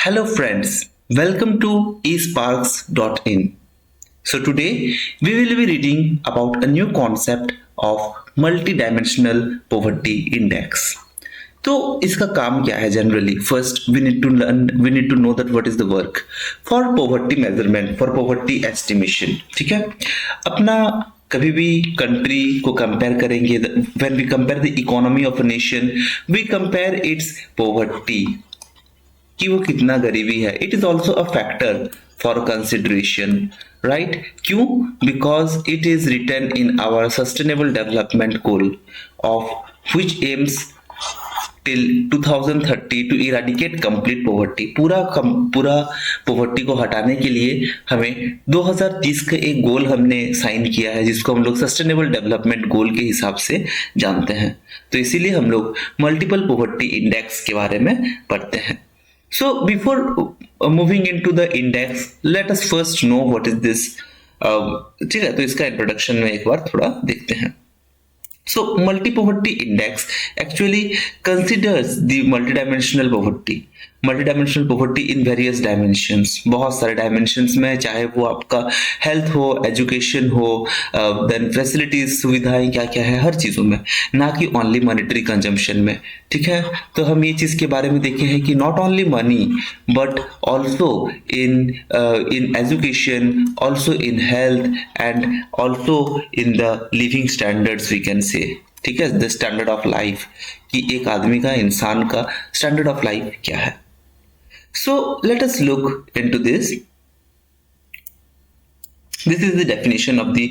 Hello friends, welcome to esparks.in. So today we will be reading about a new concept of multidimensional poverty index. तो इसका काम क्या है generally? First we need to know that what is the work for poverty measurement, for poverty estimation. ठीक है, अपना कभी भी कंट्री को कंपेयर करेंगे, when we compare the economy of a nation we compare its poverty, कि वो कितना गरीबी है. It is also a factor for consideration, right? क्यों? Because it is written in our sustainable development goal of which aims till 2030 to eradicate complete poverty. पूरा poverty को हटाने के लिए हमें 2030 का एक गोल हमने साइन किया है, जिसको हम लोग सस्टेनेबल डेवलपमेंट गोल के हिसाब से जानते हैं. तो इसीलिए हम लोग मल्टीपल पॉवर्टी इंडेक्स के बारे में पढ़ते हैं. So before moving into the index, let us first know what is this. ठीक है, तो इसका इंट्रोडक्शन में एक बार थोड़ा देखते हैं. So multi-poverty index actually considers the multidimensional poverty in various dimensions. बहुत सारे dimensions में, चाहे वो आपका health हो, education हो, then facilities, सुविधाएं क्या क्या है, हर चीज़ों में, ना कि only monetary consumption में. ठीक है, तो हम ये चीज़ के बारे में देखे हैं कि not only money but also in education, also in health and also in the living standards we can say. ठीक है, द स्टैंडर्ड ऑफ लाइफ, कि एक आदमी का, इंसान का स्टैंडर्ड ऑफ लाइफ क्या है. So let us look into this. This is the definition of the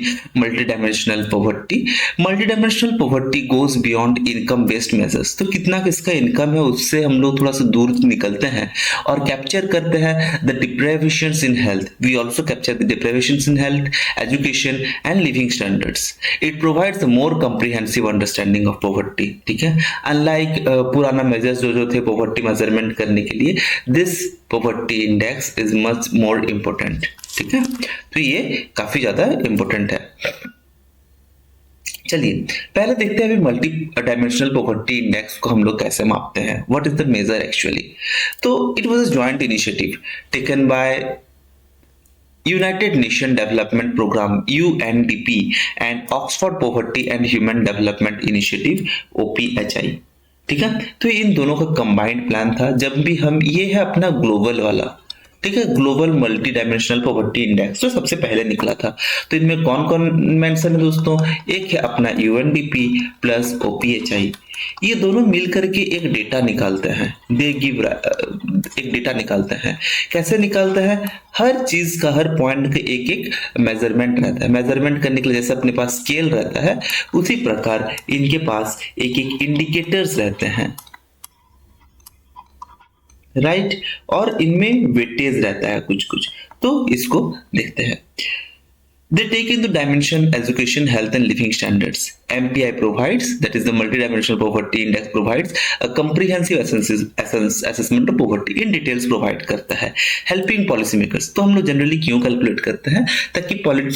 multidimensional poverty. Multidimensional poverty goes beyond income-based measures. तो कितना किसका इनकम है उससे हम लोग थोड़ा सा दूर निकलते हैं और कैप्चर करते हैं the deprivations in health. We also capture the deprivations in health, education and living standards. It provides a more comprehensive understanding of poverty. ठीक है, unlike पुराना measures जो थे poverty measurement करने के लिए, this poverty index is much more important. ठीक है, तो ये काफी ज्यादा इंपॉर्टेंट है. चलिए पहले देखते हैं अभी मल्टी डायमेंशनल पॉवर्टी इंडेक्स को हम लोग कैसे मापते हैं. What is the measure actually? तो it was a joint initiative taken by United Nation Development Programme UNDP and Oxford poverty and human development initiative OPHI. ठीक है, तो इन दोनों का कंबाइंड प्लान था. जब भी हम, ये है अपना ग्लोबल वाला, ठीक है, global multi dimensional poverty index जो सबसे पहले निकला था. तो इनमें कौन कौन मेंशन है दोस्तों? एक है अपना UNDP प्लस OPHI. ये दोनों मिलकर के एक डेटा निकालते हैं. दे गिव एक डेटा निकालते हैं. कैसे निकालते हैं? हर चीज का, हर पॉइंट का एक एक मेजरमेंट रहता है. मेजरमेंट करने के लिए जैसे अपने पास स्केल रहता है, उसी प्रकार इनके पास एक एक इंडिकेटर्स रहते हैं, राइट और इनमें वेटेज रहता है कुछ कुछ. तो इसको देखते हैं. They take into dimension education, health and living standards. MPI provides, that is the multidimensional poverty index provides a comprehensive assessment of poverty. in details provide करता है. Helping policy makers, तो हम लोग जनरली क्यों कैलकुलेट करते हैं? ताकि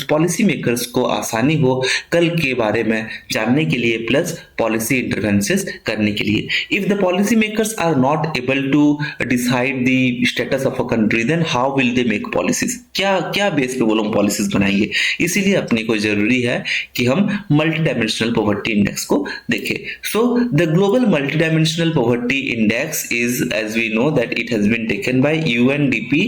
policy makers को आसानी हो कल के बारे में जानने के लिए, प्लस पॉलिसी इंटरवेंसेस करने के लिए. If the policy makers are not able to decide the status of a country, then how will they make policies? क्या बेस पे वो लोग पॉलिसीज बनाएंगे? इसीलिए अपने को जरूरी है कि हम मल्टी डायमेंशनल पॉवर्टी इंडेक्स को देखें. So the global multi dimensional poverty index is, as we know that it has been taken by UNDP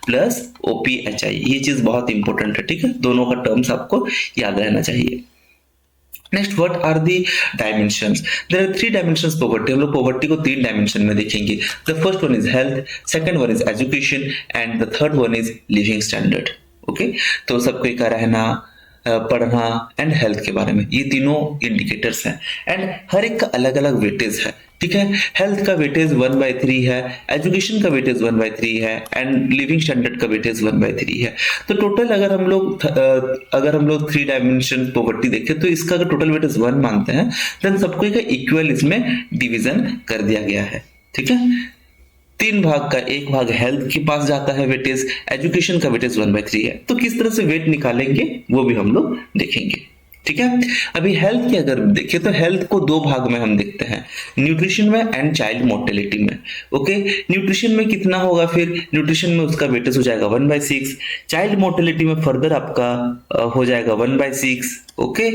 plus OPHI. ये चीज बहुत इंपॉर्टेंट है. ठीक है, दोनों का टर्म्स आपको याद रहना चाहिए. Next, what are the dimensions? There are 3 dimensions poverty. हम लोग पॉवर्टी को 3 डायमेंशन में देखेंगे. The first one is health, second one is education and the third one is living standard. Okay, तो सबको का रहना, पढ़ना एंड हेल्थ के बारे में, ये तीनों इंडिकेटर्स हैं एंड हर एक का अलग अलग वेटेज है. ठीक है, हेल्थ का वेटेज 1/3 है, एजुकेशन का वेटेज 1/3 है एंड लिविंग स्टैंडर्ड का वेटेज 1/3 है. तो टोटल अगर हम लोग 3 डायमेंशन पॉवर्टी देखें तो इसका अगर टोटल वेटेज 1 मानते हैं, देन सबको का इक्वल इसमें डिवीजन कर दिया गया है. ठीक है, 3 भाग का 1 भाग हेल्थ के पास जाता है वेटेज, एजुकेशन का वेटेज 1/3 है. तो किस तरह से वेट निकालेंगे वो भी हम लोग देखेंगे. ठीक है। अभी हेल्थ की अगर देखें तो हेल्थ को दो भाग में हम देखते हैं, न्यूट्रिशन में एंड चाइल्ड मोर्टेलिटी में। ओके, न्यूट्रिशन में कितना होगा, फिर न्यूट्रिशन में उसका वेटेज हो जाएगा 1/6, चाइल्ड मोर्टेलिटी में फर्दर आपका हो जाएगा 1/6। ओके,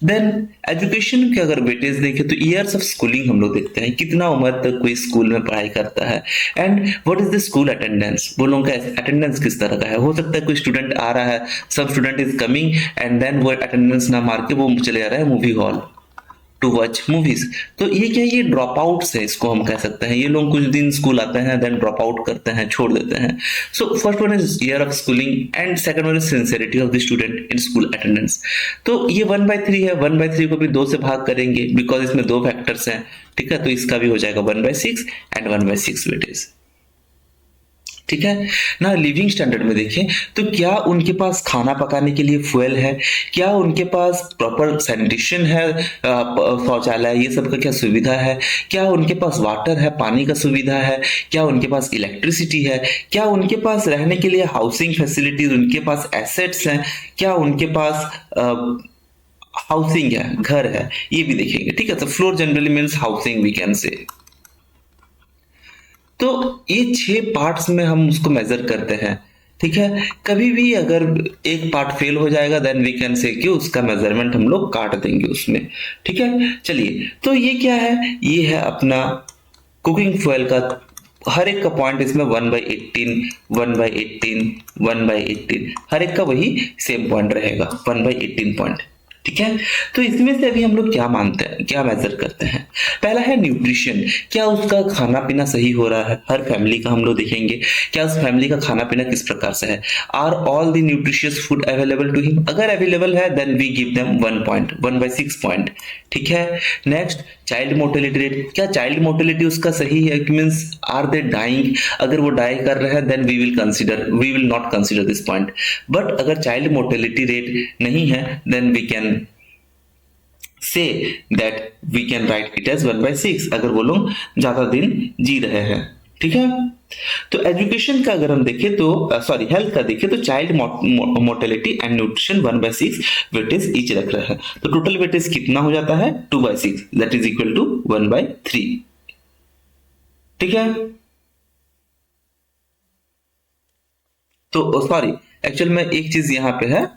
देन एजुकेशन के अगर वेटेज देखें तो ईयर्स ऑफ स्कूलिंग हम लोग देखते हैं, कितना उम्र तक कोई स्कूल में पढ़ाई करता है, and what is the school attendance, वो लोगों का अटेंडेंस किस तरह का है। हो सकता है कोई स्टूडेंट आ रहा है, सब student is coming and then वो अटेंडेंस ना मार के वो चले जा रहा है movie hall to watch movies. तो ये क्या, ये ड्रॉप आउट्स है, इसको हम कह सकते हैं। ये लोग कुछ दिन स्कूल आते हैं देन ड्रॉप आउट करते हैं, छोड़ देते हैं। So first one is year of schooling and second one is sincerity of the student in school attendance. तो ये 1/3 है, 1/3 को भी 2 से भाग करेंगे बिकॉज इसमें 2 फैक्टर्स हैं। ठीक है, तो इसका भी हो जाएगा 1/6 एंड 1/6 वेटेज। ठीक है ना। लिविंग स्टैंडर्ड में देखें तो क्या उनके पास खाना पकाने के लिए फ्यूल है, क्या उनके पास प्रॉपर सैनिटेशन है, शौचालय ये सब का क्या सुविधा है, क्या उनके पास वाटर है, पानी का सुविधा है, क्या उनके पास इलेक्ट्रिसिटी है, क्या उनके पास रहने के लिए हाउसिंग फैसिलिटीज, उनके पास एसेट्स हैं, क्या उनके पास हाउसिंग है, घर है, ये भी देखेंगे। ठीक है, तो floor generally means housing we can say. तो ये 6 पार्ट्स में हम उसको मेजर करते हैं। ठीक है, कभी भी अगर एक पार्ट फेल हो जाएगा देन वी कैन से कि उसका मेजरमेंट हम लोग काट देंगे उसमें। ठीक है, चलिए, तो ये क्या है, ये है अपना कुकिंग फ्यूल का हर एक का पॉइंट, इसमें 1/18 1/18 1/18 हर एक का वही सेम पॉइंट रहेगा 1/18 पॉइंट। ठीक है, तो इसमें से अभी हम लोग क्या मानते हैं, क्या मेजर करते हैं। पहला है न्यूट्रिशन, क्या उसका खाना पीना सही हो रहा है, हर फैमिली का हम लोग देखेंगे क्या उस फैमिली का खाना पीना किस प्रकार से है। Are all the nutritious food available to him, अगर अवेलेबल है then we give them 1 point 1/6 point. ठीक है, नेक्स्ट चाइल्ड मोर्टेलिटी रेट, क्या चाइल्ड मोर्टेलिटी उसका सही है, मींस आर दे डाइंग, अगर वो डाई कर रहे हैं then we will not consider this point. But अगर चाइल्ड मोर्टेलिटी रेट नहीं है then we can say that we can write it as 1/6 अगर वो लोग ज्यादा दिन जी रहे हैं। ठीक है, तो एजुकेशन का अगर हम देखें तो सॉरी हेल्थ का देखें तो child mortality and nutrition 1/6 weightage each रख रहा है, तो टोटल वेटेज कितना हो जाता है 2/6 दैट इज इक्वल टू 1/3। ठीक है, तो सॉरी एक्चुअल में एक चीज यहाँ पे है,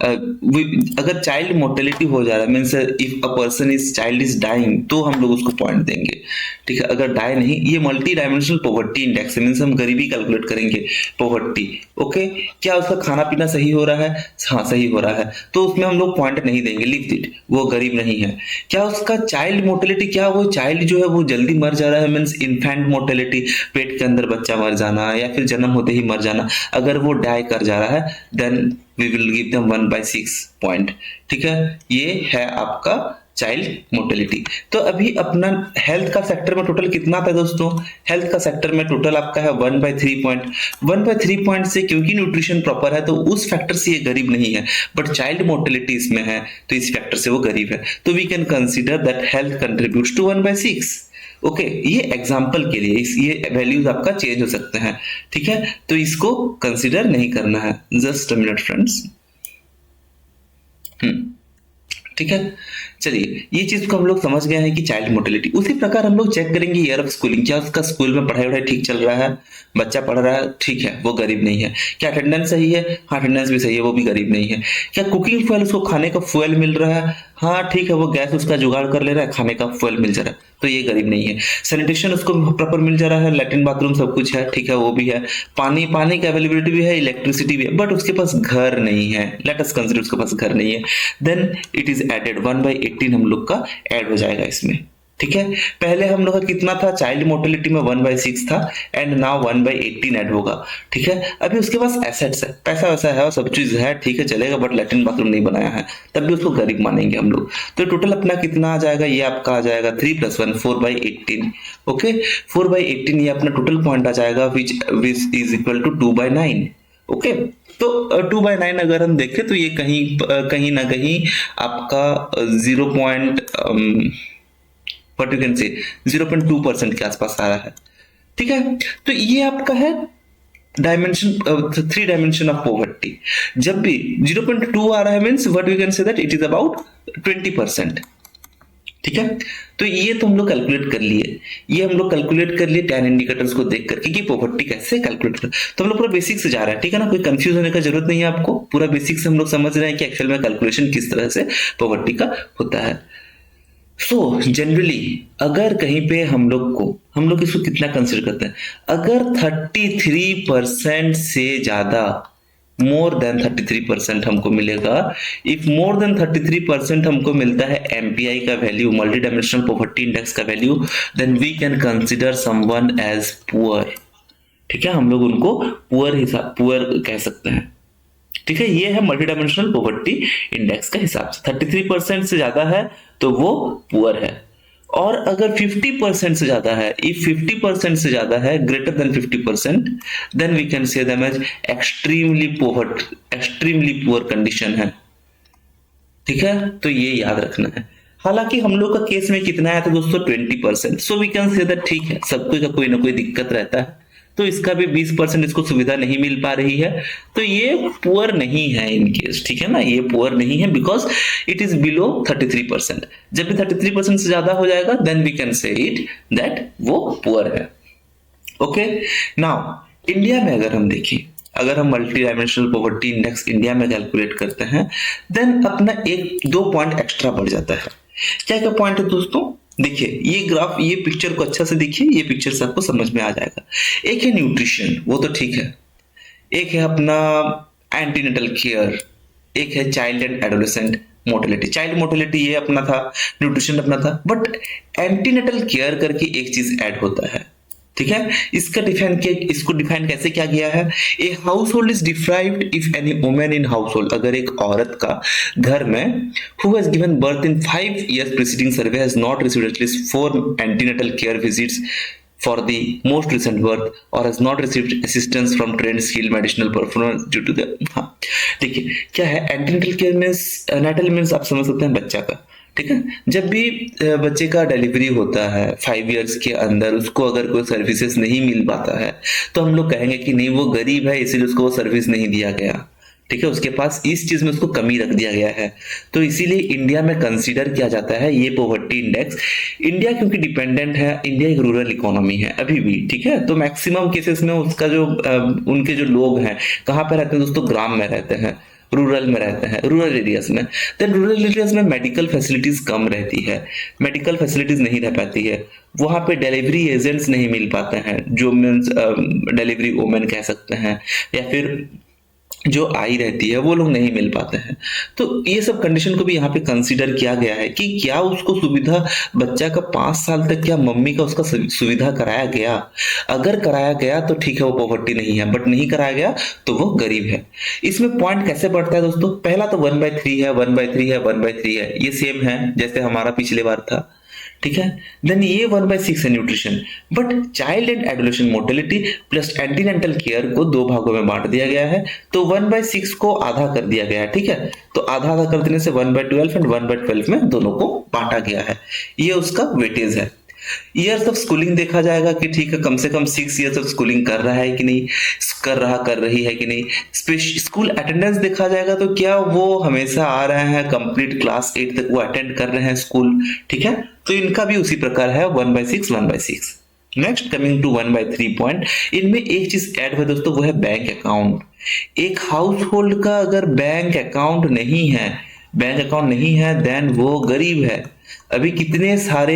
अगर चाइल्ड मोर्टेलिटी हो जा रहा है means if a person is child is dying तो हम लोग उसको पॉइंट देंगे। ठीक है, अगर डाई नहीं, ये मल्टी डायमेंशनल पॉवर्टी इंडेक्स है मीन्स हम गरीबी कैलकुलेट करेंगे पॉवर्टी। ओके, क्या उसका खाना पीना सही हो रहा है, हाँ सही हो रहा है, तो उसमें हम लोग पॉइंट नहीं देंगे, लिख इट, वो गरीब नहीं है। क्या उसका चाइल्ड मोर्टेलिटी, क्या वो चाइल्ड जो है वो जल्दी मर जा रहा है मीन्स इन्फेंट मोर्टेलिटी, पेट के अंदर बच्चा मर जाना या फिर जन्म होते ही मर जाना, अगर वो डाई कर जा रहा है then we will give them 1/6 point. ठीक है, ये है आपका चाइल्ड मोर्टेलिटी। तो अभी अपना हेल्थ का सेक्टर में टोटल कितना था दोस्तों, हेल्थ का सेक्टर में टोटल आपका है 1/3 पॉइंट। 1/3 पॉइंट से क्योंकि न्यूट्रिशन प्रॉपर है तो उस फैक्टर से ये गरीब नहीं है, बट चाइल्ड मोर्टेलिटी इसमें है तो इस फैक्टर से वो गरीब है, तो we can consider that health contributes to 1/6। Okay, ये एग्जाम्पल के लिए ये वैल्यूज आपका चेंज हो सकते हैं। ठीक है, तो इसको कंसिडर नहीं करना है, जस्ट अ मिनट फ्रेंड्स। ठीक है, चलिए ये चीज को हम लोग समझ गए हैं कि चाइल्ड मोर्टेलिटी। उसी प्रकार हम लोग चेक करेंगे ईयर ऑफ स्कूलिंग, क्या उसका स्कूल में पढ़ाई वढ़ाई ठीक चल रहा है, बच्चा पढ़ रहा है, ठीक है, वो गरीब नहीं है। क्या अटेंडेंस सही है, हाँ अटेंडेंस भी सही है, वो भी गरीब नहीं है। क्या कुकिंग फ्यूल, उसको खाने का फ्यूल मिल रहा है, हाँ ठीक है, वो गैस उसका जुगाड़ कर ले रहा है, खाने का फ्यूल मिल जा रहा है, तो ये गरीब नहीं है। सैनिटेशन उसको प्रॉपर मिल जा रहा है, लैट्रिन बाथरूम सब कुछ है, ठीक है, वो भी है। पानी की अवेलेबिलिटी भी है, इलेक्ट्रिसिटी भी है, बट उसके पास घर नहीं है, लेट अस कंसीडर उसके पास घर नहीं है, देन इट इज एडेड 1/18 हम लोग का ऐड हो जाएगा इसमें। ठीक है, पहले हम लोग का कितना था, चाइल्ड मोर्टेलिटी में 1/6 था एंड नाउ 1/18 ऐड होगा। ठीक है, अभी उसके पास एसेट्स है, पैसा वैसा है और सब चीज है, ठीक है चलेगा, बट लैट्रिन बाथरूम नहीं बनाया है, तब भी उसको गरीब मानेंगे हम लोग। तो टोटल अपना कितना आ जाएगा, ये आपका आ जाएगा 3 + 1 4/18। ओके, 4/18 ये अपना टोटल पॉइंट आ जाएगा which is equal to 2/9। Okay, तो 2/9 अगर हम देखें तो ये कहीं ना कहीं आपका 0.2% के आसपास आ रहा है। ठीक है, तो ये आपका है डायमेंशन, 3 डायमेंशन ऑफ पॉवर्टी। जब भी 0.2 आ रहा है means what we can say that it is about 20%। ठीक है, तो ये तो हम लोग कैलकुलेट कर लिए, ये हम लोग कैलकुलेट कर लिए टैन इंडिकेटर्स को देख करके कि पॉवर्टी कैसे कैलकुलेट कर। तो हम लोग पूरा बेसिक से जा रहे हैं, ठीक है ना, कोई कंफ्यूज होने का जरूरत नहीं है आपको, पूरा बेसिक से हम लोग समझ रहे हैं कि एक्चुअल में कैलकुलेशन किस तरह से पॉवर्टी का होता है। सो जनरली अगर कहीं पे हम लोग इसको कितना कंसिडर करते हैं, अगर 33% से ज्यादा, मोर देन 33% हमको मिलेगा, इफ मोर देन 33% हमको मिलता है एमपीआई का value, multi dimensional poverty index का value, then we can consider someone as poor. ठीक है, हम लोग उनको पुअर कह सकते हैं। ठीक है, ये है मल्टी डायमेंशनल पॉवर्टी इंडेक्स का हिसाब से। 33% से ज्यादा है तो वो पुअर है, और अगर 50% से ज्यादा है, इफ 50% से ज्यादा है, greater than 50%, then we can say them as extremely poor condition है। ठीक है, तो ये याद रखना है। हालांकि हम लोग का केस में कितना है तो दोस्तों 20%, so we can say that ठीक है, सबको का कोई ना कोई दिक्कत रहता है, तो इसका भी 20% इसको सुविधा नहीं मिल पा रही है, तो ये पुअर नहीं है इन केस। ठीक है ना, ये पुअर नहीं है बिकॉज इट इज बिलो 33%। जब भी 33% से ज्यादा हो जाएगा then we can say it that वो पुअर है। ओके, नाउ इंडिया में अगर हम देखें, अगर हम multi dimensional poverty index India में कैलकुलेट करते हैं, देन अपना 1-2 पॉइंट एक्स्ट्रा बढ़ जाता है। क्या क्या पॉइंट है दोस्तों, देखिए ये ग्राफ, ये पिक्चर को अच्छा से देखिए, ये पिक्चर से आपको समझ में आ जाएगा। एक है न्यूट्रिशन, वो तो ठीक है, एक है अपना एंटीनेटल केयर, एक है child and adolescent mortality. Child mortality ये अपना था, न्यूट्रिशन अपना था, बट एंटीनेटल केयर करके एक चीज ऐड होता है। ठीक है, इसको डिफाइन कैसे किया गया है, a household is deprived if any women in household, अगर एक औरत का घर में who has given birth in 5 years preceding survey has not received at least 4 antenatal care visits for the most recent birth or has not received assistance from trained skilled medicinal performers due to the, हाँ देखिए क्या है antenatal care means, natal means आप समझ सकते हैं बच्चा का। ठीक है, जब भी बच्चे का डिलीवरी होता है 5 years के अंदर, उसको अगर कोई सर्विसेज नहीं मिल पाता है तो हम लोग कहेंगे कि नहीं वो गरीब है इसीलिए उसको वो सर्विस नहीं दिया गया। ठीक है, उसके पास इस चीज में उसको कमी रख दिया गया है, तो इसीलिए इंडिया में कंसीडर किया जाता है ये पॉवर्टी इंडेक्स। इंडिया क्योंकि डिपेंडेंट है, इंडिया एक रूरल इकोनॉमी है अभी भी। ठीक है, तो मैक्सिमम केसेस में उसका जो उनके जो लोग हैं कहाँ पे रहते हैं दोस्तों, ग्राम में रहते हैं, रूरल में रहते हैं, रूरल एरियाज में। देन रूरल एरियाज में मेडिकल फैसिलिटीज कम रहती है, मेडिकल फैसिलिटीज नहीं रह पाती है, वहां पे डिलीवरी एजेंट्स नहीं मिल पाते हैं, जो मीन्स डिलीवरी वुमेन कह सकते हैं, या फिर जो आई रहती है वो लोग नहीं मिल पाते हैं। तो ये सब कंडीशन को भी यहाँ पे कंसीडर किया गया है कि क्या उसको सुविधा, बच्चा का 5 साल तक क्या मम्मी का उसका सुविधा कराया गया, अगर कराया गया तो ठीक है वो पॉवर्टी नहीं है, बट नहीं कराया गया तो वो गरीब है। इसमें पॉइंट कैसे बढ़ता है दोस्तों, पहला तो 1/3 है, 1/3 है, 1/3 है, ये सेम है जैसे हमारा पिछले बार था। ठीक है, देन ये 1/6 है nutrition, but child and adolescent mortality plus antenatal care को 2 भागों में बांट दिया गया है, तो 1/6 को आधा कर दिया गया है। ठीक है, तो आधा आधा कर देने से 1/12 एंड 1/12 में दोनों को बांटा गया है, ये उसका वेटेज है। ईयर्स ऑफ स्कूलिंग देखा जाएगा कि ठीक है कम से कम 6 years ऑफ स्कूलिंग कर रहा है कि नहीं, कर रही है कि नहीं। स्कूल अटेंडेंस देखा जाएगा तो क्या वो हमेशा आ रहे हैं, कंप्लीट क्लास 8 तक वो अटेंड कर रहे हैं स्कूल। ठीक है, तो इनका भी उसी प्रकार है 1/6। नेक्स्ट कमिंग टू 1/3 पॉइंट, इनमें एक चीज ऐड हुआ दोस्तों, वो है बैंक अकाउंट। एक हाउस होल्ड का अगर बैंक अकाउंट नहीं है देन वो गरीब है। अभी कितने सारे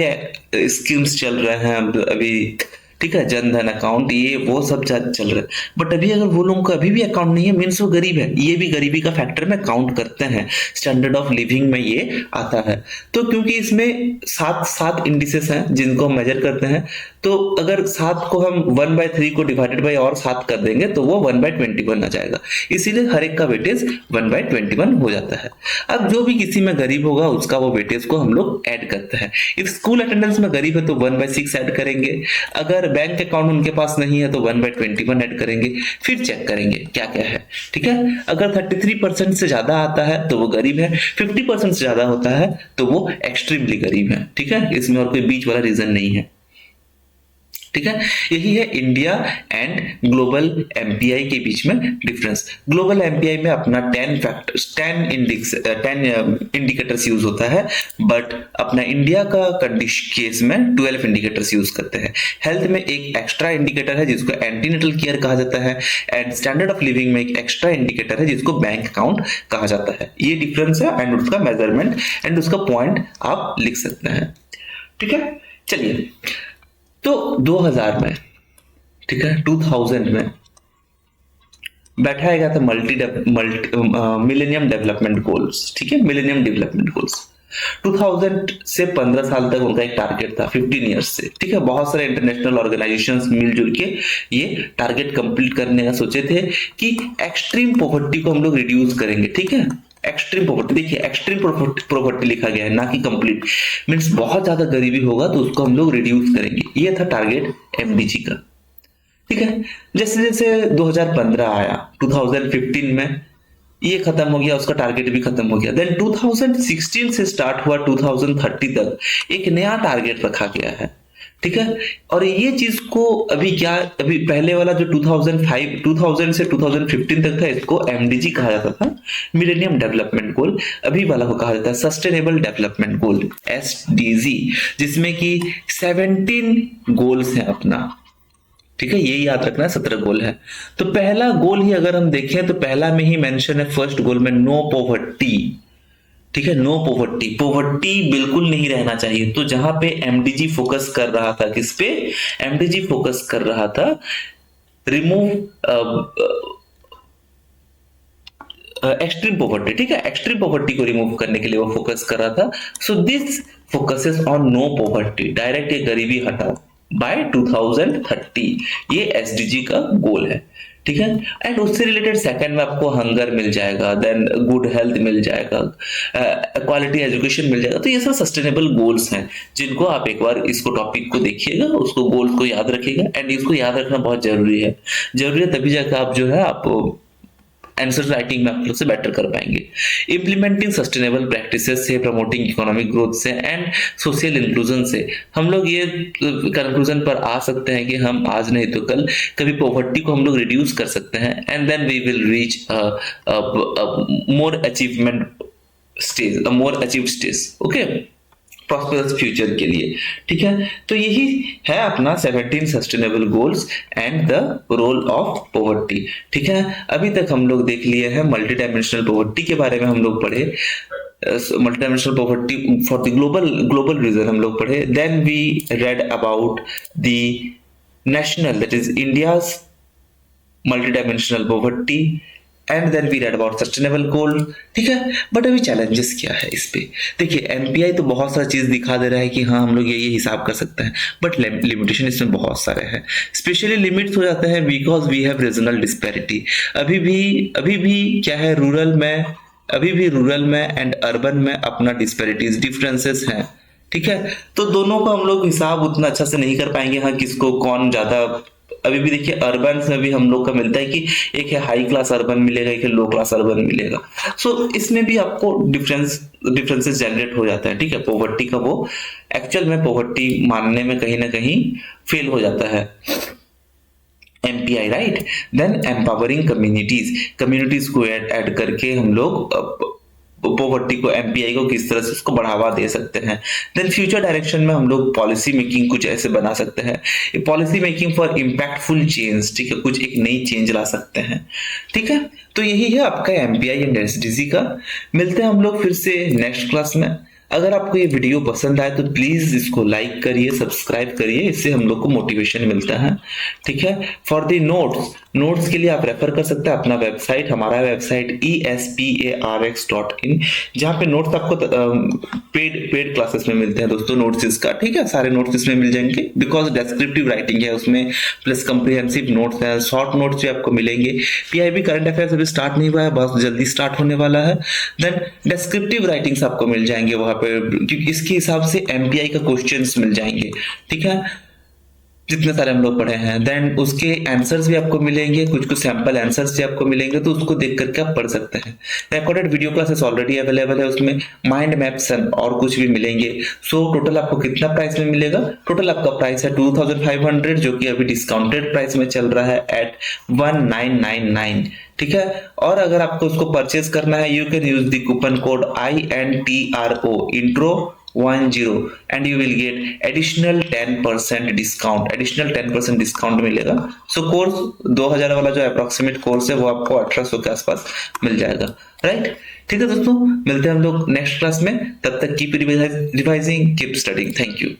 स्कीम्स चल रहे हैं अभी, ठीक है, जनधन अकाउंट ये वो सब चल रहा है, बट अभी अगर वो लोगों का अभी भी अकाउंट नहीं है मीन्स वो गरीब है, ये भी गरीबी का फैक्टर में काउंट करते हैं, स्टैंडर्ड ऑफ लिविंग में ये आता है। तो क्योंकि इसमें 7 इंडिसेस हैं जिनको हम मेजर करते हैं, तो अगर 7 को हम 1/3 को डिवाइडेड बाई और 7 कर देंगे तो वो 1/21 आ जाएगा, इसीलिए हर एक का वेटेज 1/21 हो जाता है। अब जो भी किसी में गरीब होगा उसका वो वेटेज को हम लोग ऐड करते हैं। इफ स्कूल अटेंडेंस में गरीब है तो 1/6 ऐड करेंगे, अगर बैंक अकाउंट उनके पास नहीं है तो 1/21 ऐड करेंगे, फिर चेक करेंगे क्या क्या है। ठीक है, अगर 33% से ज्यादा आता है तो वो गरीब है, 50% से ज्यादा होता है तो वो एक्सट्रीमली गरीब है। ठीक है, इसमें और कोई बीच वाला रीजन नहीं है। ठीक है, यही है इंडिया एंड ग्लोबल एमपीआई के बीच में डिफरेंस। ग्लोबल एमपीआई में अपना 10 इंडिकेटर्स यूज होता है, बट अपना इंडिया का केस में 12 इंडिकेटर्स यूज करते हैं। हेल्थ में एक एक्स्ट्रा इंडिकेटर है जिसको एंटीनेटल केयर कहा जाता है, एंड स्टैंडर्ड ऑफ लिविंग में एक एक्स्ट्रा इंडिकेटर है जिसको बैंक अकाउंट कहा जाता है। ये डिफरेंस है एंड उसका मेजरमेंट एंड उसका पॉइंट आप लिख सकते हैं। ठीक है, चलिए, तो 2000 में, ठीक है, 2000 में बैठाया गया था मिलेनियम डेवलपमेंट गोल्स। ठीक है, मिलेनियम डेवलपमेंट गोल्स 2000 से 15 साल तक उनका एक टारगेट था, 15 ईयर्स से। ठीक है, बहुत सारे इंटरनेशनल ऑर्गेनाइजेशंस मिलजुल के ये टारगेट कंप्लीट करने का सोचे थे कि एक्सट्रीम पॉवर्टी को हम लोग रिड्यूस करेंगे। ठीक है, एक्सट्रीम पॉवर्टी, देखिए एक्सट्रीम पॉवर्टी लिखा गया है, ना कि कंप्लीट। मींस बहुत ज्यादा गरीबी होगा तो उसको हम लोग रिड्यूस करेंगे, ये था टारगेट एमडीजी का। ठीक है, जैसे जैसे 2015 आया, 2015 में ये खत्म हो गया, उसका टारगेट भी खत्म हो गया। देन 2016 से स्टार्ट हुआ 2030 तक एक नया टारगेट रखा गया है। ठीक है, और ये चीज को अभी पहले वाला जो 2000 से 2015 तक था, इसको एमडीजी कहा जाता था, मिलेनियम डेवलपमेंट गोल। अभी वाला को कहा जाता है सस्टेनेबल डेवलपमेंट गोल, एसडीजी, जिसमें कि 17 गोल्स हैं अपना। ठीक है, ये याद रखना, 17 गोल है। तो पहला गोल ही अगर हम देखें तो पहला में ही मेंशन है, फर्स्ट गोल में, नो पॉवर्टी। ठीक है, नो पॉवर्टी, पॉवर्टी बिल्कुल नहीं रहना चाहिए। तो जहां पे एमडीजी फोकस कर रहा था, किस पे एमडीजी फोकस कर रहा था, रिमूव एक्सट्रीम पॉवर्टी। ठीक है, एक्सट्रीम पॉवर्टी को रिमूव करने के लिए वो फोकस कर रहा था। So this focuses on no poverty, direct ये गरीबी हटाओ बाय 2030, ये एसडीजी का गोल है। ठीक है, एंड उससे रिलेटेड सेकंड में आपको हंगर मिल जाएगा, देन गुड हेल्थ मिल जाएगा, क्वालिटी एजुकेशन मिल जाएगा। तो ये सब सस्टेनेबल गोल्स हैं जिनको आप एक बार इसको टॉपिक को देखिएगा, उसको गोल्स को याद रखिएगा, एंड इसको याद रखना बहुत जरूरी है। तभी जाकर आप जो है आप आंसर राइटिंग में आप लोग से बेटर कर पाएंगे। इंप्लीमेंटिंग सस्टेनेबल प्रैक्टिसेस से, प्रमोटिंग इकोनॉमिक ग्रोथ से एंड सोशल इंक्लूजन से हम लोग ये कंक्लूजन पर आ सकते हैं कि हम आज नहीं तो कल कभी पॉवर्टी को हम लोग रिड्यूस कर सकते हैं, and then we will reach more achievement stage, more achieve stage. Okay, prosperous future के लिए। ठीक है, तो यही है अपना 17 sustainable goals and the role of poverty. ठीक है, अभी तक हम लोग देख लिए हैं मल्टी डायमेंशनल पॉवर्टी के बारे में, हम लोग पढ़े multi dimensional poverty for the global region हम लोग पढ़े। Then we read about the national, that is India's multi dimensional poverty, and then we read about sustainable goal. ठीक है, बट अभी चैलेंजेस क्या है इस पे? देखिए, एमपीआई तो बहुत सारा चीज दिखा दे रहा है कि हाँ हम लोग ये हिसाब कर सकते हैं, बट लिमिटेशन इसमें बहुत सारे हैं। स्पेशली लिमिट्स हो जाते हैं because we have regional disparity. अभी भी क्या है, रूरल में एंड अर्बन में अपना डिस्पैरिटीज, डिफरेंसेस हैं। ठीक है, तो दोनों को हम लोग हिसाब उतना अच्छा से नहीं कर पाएंगे, हाँ किसको कौन ज्यादा। अभी भी देखिए, अर्बन में भी हम लोग का मिलता है कि एक है हाई क्लास अर्बन मिलेगा, एक है लो क्लास अर्बन मिलेगा। सो इसमें भी आपको डिफरेंसेस जनरेट हो जाता है। ठीक है, पॉवर्टी का वो एक्चुअल में पॉवर्टी मानने में कहीं ना कहीं फेल हो जाता है MPI, right. Then empowering communities को ऐड करके हम लोग पॉवर्टी को, एमपीआई को किस तरह से उसको बढ़ावा दे सकते हैं। देन फ्यूचर डायरेक्शन में हम लोग पॉलिसी मेकिंग कुछ ऐसे बना सकते हैं, policy making for impactful change. ठीक है, कुछ एक नई चेंज ला सकते हैं। ठीक है, तो यही है आपका एमपीआई एंड एसडीजी का। मिलते हैं हम लोग फिर से नेक्स्ट क्लास में। अगर आपको ये वीडियो पसंद आए तो प्लीज इसको लाइक करिए, सब्सक्राइब करिए, इससे हम लोग को मोटिवेशन मिलता है। ठीक है, फॉर द नोट्स के लिए आप रेफर कर सकते हैं अपना वेबसाइट, हमारा वेबसाइट esparx.in, जहाँ पे नोट्स आपको पेड क्लासेस में मिलते हैं दोस्तों, नोट्स इसका। ठीक है, सारे नोट्स इसमें मिल जाएंगे बिकॉज डेस्क्रिप्टिव राइटिंग है उसमें, प्लस कंप्रिहेंसिव नोट्स है, शॉर्ट नोट्स भी आपको मिलेंगे। पीआईबी करंट अफेयर्स अभी स्टार्ट नहीं हुआ है, बहुत जल्दी स्टार्ट होने वाला है। देन डेस्क्रिप्टिव राइटिंग्स आपको मिल जाएंगे वहां पे, क्योंकि इसके हिसाब से एमपीआई का क्वेश्चंस मिल जाएंगे। ठीक है, जितने सारे हम लोग पढ़े हैं। देन उसके आंसर्स भी आपको मिलेंगे, कुछ कुछ सैंपल आंसर्स भी आपको मिलेंगे, तो उसको देख करके आप पढ़ सकते हैं। Recorded video classes already available है, उसमें माइंड मैप्स और कुछ भी मिलेंगे। सो टोटल आपको कितना प्राइस में मिलेगा? टोटल आपका प्राइस है 2500, जो कि अभी डिस्काउंटेड प्राइस में चल रहा है एट 1999। ठीक है, और अगर आपको उसको परचेज करना है, you can use the coupon code INTRO intro 10 and you will get additional 10% discount, additional 10% discount मिलेगा। सो कोर्स 2000 वाला जो अप्रोक्सीमेट कोर्स है वो आपको 1800 के आसपास मिल जाएगा। राइट, ठीक है दोस्तों, मिलते हैं हम लोग नेक्स्ट क्लास में। तब तक keep revising, keep studying. Thank you.